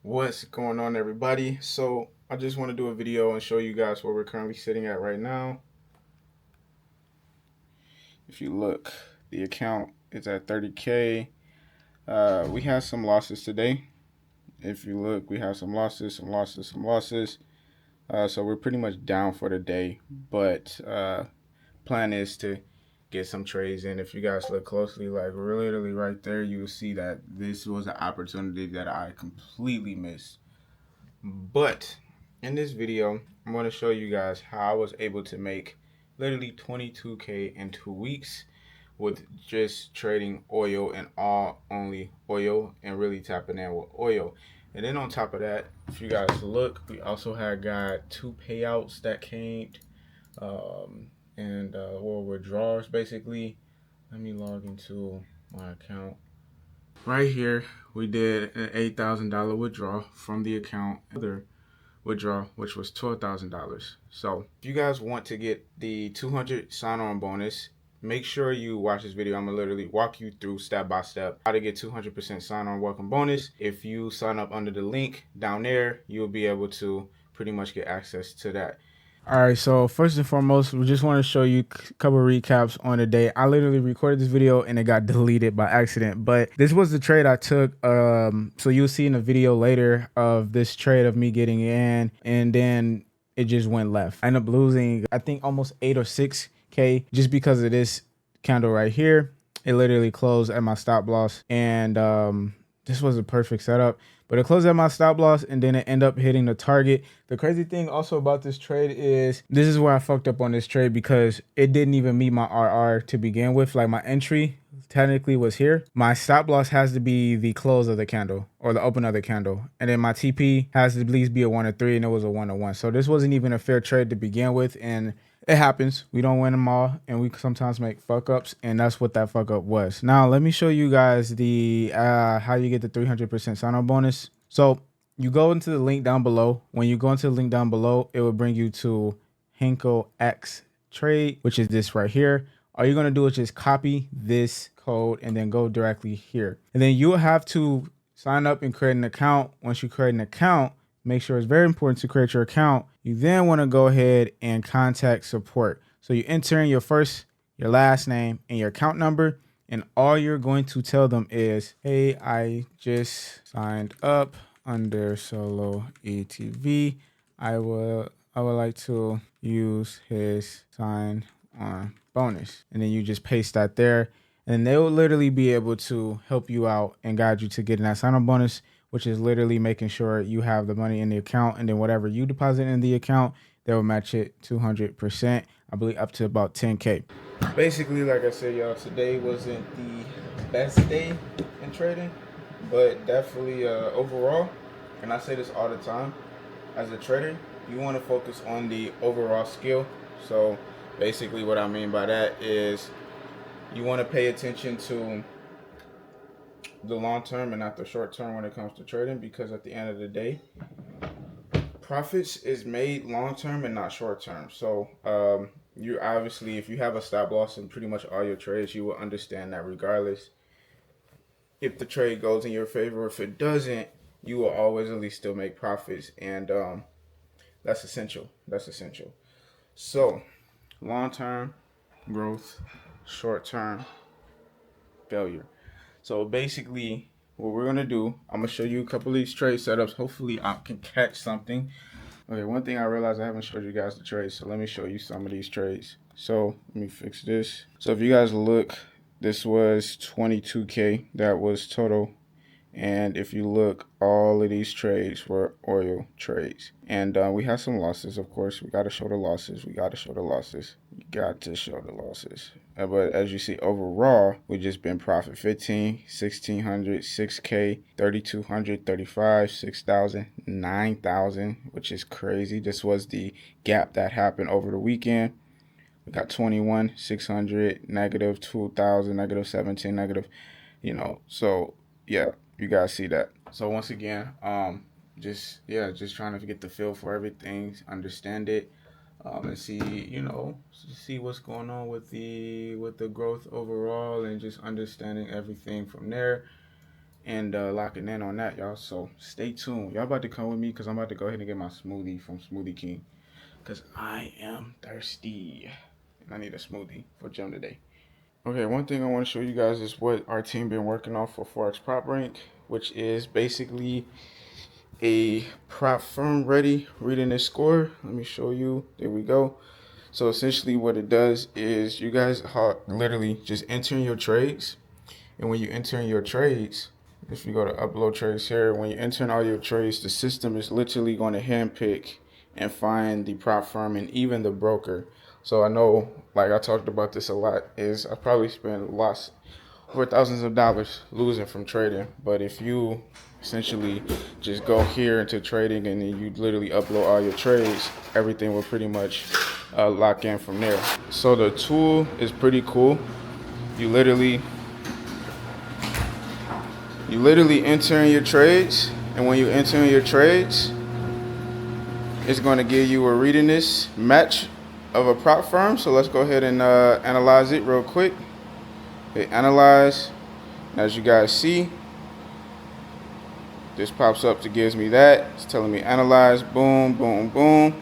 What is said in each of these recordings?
What's going on, everybody? So I just want to do a video and show you guys where we're currently sitting at right now. If you look, the account is at 30K. We had some losses today. If you look, we have some losses. So we're pretty much down for the day, but plan is to get some trades in. If you guys look closely, like literally right there, you will see that this was an opportunity that I completely missed. But in this video, I'm going to show you guys how I was able to make literally 22K in 2 weeks with just trading oil and all only oil and really tapping in with oil. And then on top of that, if you guys look, we also got 2 payouts that came and withdrawals basically. Let me log into my account. Right here, we did an $8,000 withdrawal from the account. Other withdrawal, which was $12,000. So if you guys want to get the 200 sign-on bonus, make sure you watch this video. I'm gonna literally walk you through step by step how to get 200% sign-on welcome bonus. If you sign up under the link down there, you'll be able to pretty much get access to that. All right, so first and foremost, we just want to show you a couple recaps on the day. I literally recorded this video and it got deleted by accident, but this was the trade I took. So you'll see in the video later of this trade of me getting in, and then it just went left. I ended up losing, I think, almost 8 or 6K just because of this candle right here. It literally closed at my stop loss, and this was a perfect setup. But it closed at my stop loss, and then it ended up hitting the target. The crazy thing also about this trade is this is where I fucked up on this trade, because it didn't even meet my RR to begin with. Like, my entry technically was here. My stop loss has to be the close of the candle or the open of the candle. And then my TP has to at least be a 1 or 3, and it was a 1 or 1. So this wasn't even a fair trade to begin with. And it happens. We don't win them all, and we sometimes make fuck ups, and that's what that fuck up was. Now let me show you guys the how you get the 300% sign on bonus. So you go into the link down below. When you go into the link down below, it will bring you to Hankotrade, which is this right here. All you're gonna do is just copy this code and then go directly here, and then you will have to sign up and create an account. Once you create an account, make sure, it's very important to create your account. You then want to go ahead and contact support. So you enter in your first, your last name, and your account number, and all you're going to tell them is, hey, I just signed up under solo ETV. I would like to use his sign on bonus. And then you just paste that there, and they will literally be able to help you out and guide you to getting that sign on bonus, which is literally making sure you have the money in the account, and then whatever you deposit in the account, they will match it 200%, I believe up to about 10K. Basically, like I said, y'all, today wasn't the best day in trading, but definitely overall, and I say this all the time, as a trader, you want to focus on the overall skill. So basically what I mean by that is you want to pay attention to the long term and not the short term when it comes to trading, because at the end of the day, profits is made long term and not short term. So you obviously, if you have a stop loss in pretty much all your trades, you will understand that regardless if the trade goes in your favor or if it doesn't, you will always at least still make profits, and that's essential. So long term growth, short term failure. So basically what we're gonna do, I'm gonna show you a couple of these trade setups. Hopefully I can catch something. Okay, one thing I realized, I haven't showed you guys the trades, so let me show you some of these trades. So let me fix this. So if you guys look, this was 22K, that was total. And if you look, all of these trades were oil trades. And we had some losses, of course. We got to show the losses. But as you see, overall, we just been profit 15, 1600, 6K, 3200, 35, 6000, 9000, which is crazy. This was the gap that happened over the weekend. We got 21, 600, negative 2000, negative 17, negative, so yeah, you guys see that. So once again, just trying to get the feel for everything, understand it, and see what's going on with the growth overall, and just understanding everything from there. and locking in on that, y'all. So stay tuned. Y'all about to come with me because I'm about to go ahead and get my smoothie from Smoothie King because I am thirsty and I need a smoothie for gym today. Okay, one thing I want to show you guys is what our team been working on for Forex Prop Rank, which is basically a prop firm ready reading this score. Let me show you. There we go. So essentially what it does is you guys literally just enter in your trades. And when you enter in your trades, if you go to upload trades here, when you enter in all your trades, the system is literally going to handpick and find the prop firm and even the broker. So I know, like I talked about this a lot, is I probably spent lots over thousands of dollars losing from trading. But if you essentially just go here into trading and then you literally upload all your trades, everything will pretty much lock in from there. So the tool is pretty cool. You literally enter in your trades, and when you enter in your trades, it's going to give you a readiness match of a prop firm. So let's go ahead and analyze it real quick. Hit analyze. As you guys see, this pops up to gives me that. It's telling me analyze, boom, boom, boom.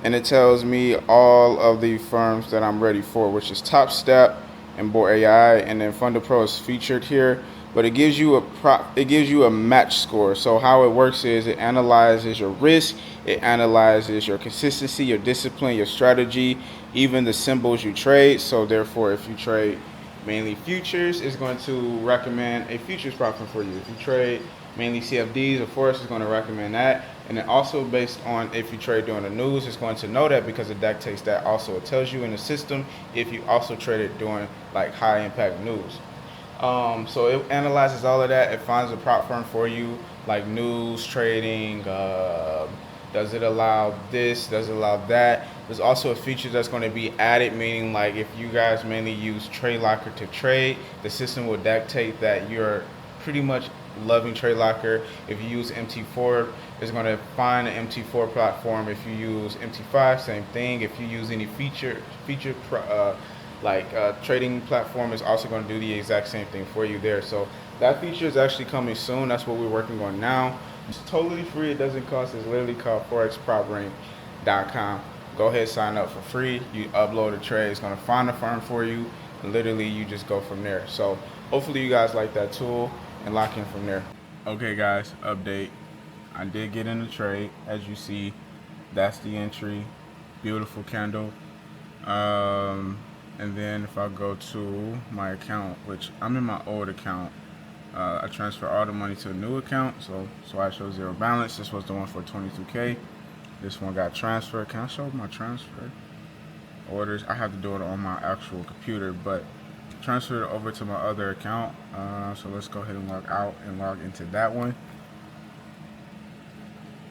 And it tells me all of the firms that I'm ready for, which is Top Step and Board AI, and then Funder Pro is featured here. But it gives you a match score. So how it works is it analyzes your risk, it analyzes your consistency, your discipline, your strategy, even the symbols you trade. So therefore, if you trade mainly futures, it's going to recommend a futures prop firm for you. If you trade mainly CFDs or Forex, is going to recommend that. And then also based on if you trade during the news, it's going to know that because it dictates that. Also, it tells you in the system if you also traded during like high impact news. So it analyzes all of that. It finds a prop firm for you, like news, trading. Does it allow this? Does it allow that? There's also a feature that's going to be added, meaning like if you guys mainly use Trade Locker to trade, the system will dictate that you're pretty much loving Trade Locker. If you use MT4, it's going to find an MT4 platform. If you use MT5, same thing. If you use any trading platform, is also going to do the exact same thing for you there. So that feature is actually coming soon. That's what we're working on now. It's totally free. It doesn't cost. It's literally called forexproprank.com. Go ahead, sign up for free. You upload a trade. It's going to find a firm for you. And literally, you just go from there. So hopefully you guys like that tool and lock in from there. Okay, guys, update. I did get in the trade. As you see, that's the entry. Beautiful candle. And then if I go to my account, which I'm in my old account, I transfer all the money to a new account, so I show zero balance. This was the one for 22K. This one got transferred. Can I show my transfer orders? I have to do it on my actual computer, but transfer it over to my other account. So let's go ahead and log out and log into that one.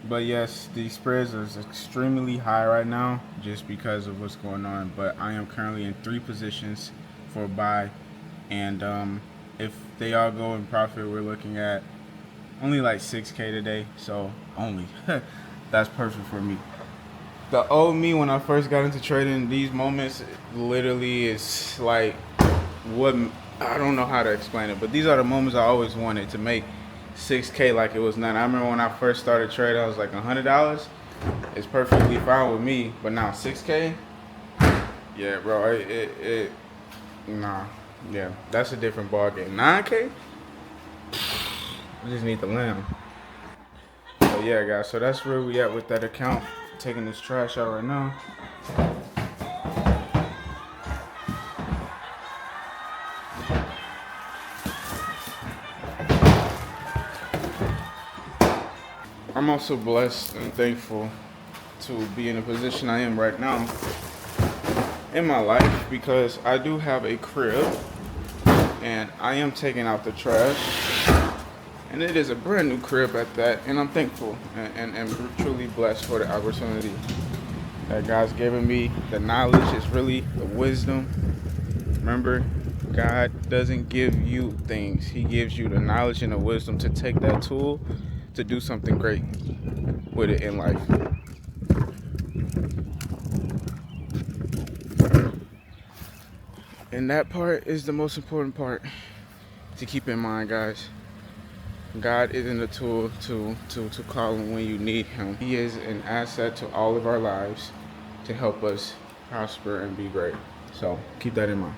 But yes, the spreads are extremely high right now just because of what's going on. But I am currently in 3 positions for a buy. And if they all go in profit, we're looking at only like 6K today. So only. That's perfect for me. The old me when I first got into trading, these moments literally is like what, I don't know how to explain it. But these are the moments I always wanted to make 6K like it was nothing. I remember when I first started trading, I was like $100. It's perfectly fine with me, but now 6K, yeah, bro, nah, yeah, that's a different ball game. 9K, I just need the lamb. So yeah, guys, so that's where we at with that account. Taking this trash out right now. I'm also blessed and thankful to be in the position I am right now in my life because I do have a crib and I am taking out the trash, and it is a brand new crib at that, and I'm thankful and truly blessed for the opportunity that God's given me. The knowledge is really the wisdom. Remember, God doesn't give you things. He gives you the knowledge and the wisdom to take that tool to do something great with it in life. And that part is the most important part to keep in mind, guys. God isn't a tool to call him when you need him. He is an asset to all of our lives to help us prosper and be great. So keep that in mind.